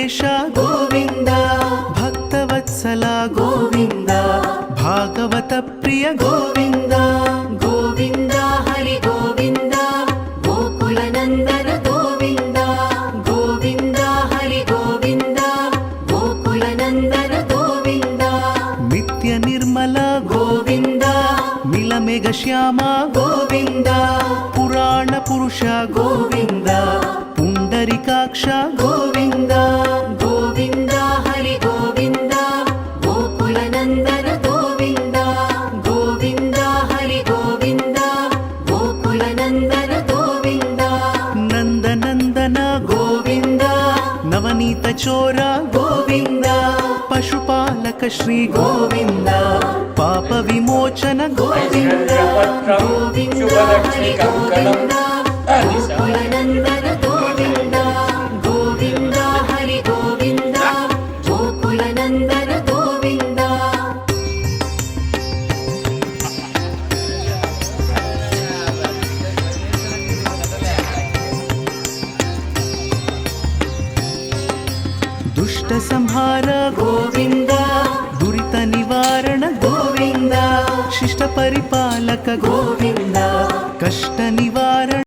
ವೆಂಕಟೇಶ ಗೋವಿಂದ, ಭಕ್ತವತ್ಸಲ ಗೋವಿಂದ, ಭಾಗವತ ಪ್ರಿಯ ಗೋವಿಂದ. ಗೋವಿಂದ ಹರಿ ಗೋವಿಂದ, ಗೋಕುಲ ನಂದನ ಗೋವಿಂದ. ಗೋವಿಂದ ಹರಿ ಗೋವಿಂದ, ಗೋಕುಲ ನಂದನ ಗೋವಿಂದ. ನಿತ್ಯ ನಿರ್ಮಲ ಗೋವಿಂದ, ಮಿಲಮೆಘ ಶ್ಯಾಮ ಗೋವಿಂದ. ಪುರಾಣ ಪುರುಷ ಗೋವಿಂದ, ಪುಂಡರಿಕಾಕ್ಷ ಗೋವಿಂದ. ಗೋವಿಂದ ಹರಿ ಗೋವಿಂದ, ಗೋಕುಲ ನಂದನ ಗೋವಿಂದ. ಗೋವಿಂದ ಹರಿ ಗೋವಿಂದ, ಗೋಕುಲ ನಂದನ ಗೋವಿಂದ. ನಂದನಂದನ ಗೋವಿಂದ, ನವನೀತ ಚೋರ ಗೋವಿಂದ. ಪಶುಪಾಲಕ ಶ್ರೀ ಗೋವಿಂದ, ಪಾಪ ವಿಮೋಚನ ಗೋವಿಂದ. ಗೋವಿಂದ ಹರಿ ಗೋವಿಂದ, ಗೋಕುಲ ನಂದನ ಗೋವಿಂದ. ಗೋವಿಂದ ಹರಿ ಗೋವಿಂದ, ಗೋಕುಲ ನಂದನ ಗೋವಿಂದ. ದುಷ್ಟ ಸಂಹಾರ ಗೋವಿಂದ, ದುರಿತ ನಿವಾರಣ ಗೋವಿಂದ. ಶಿಷ್ಟ ಪರಿಪಾಲಕ ಗೋವಿಂದ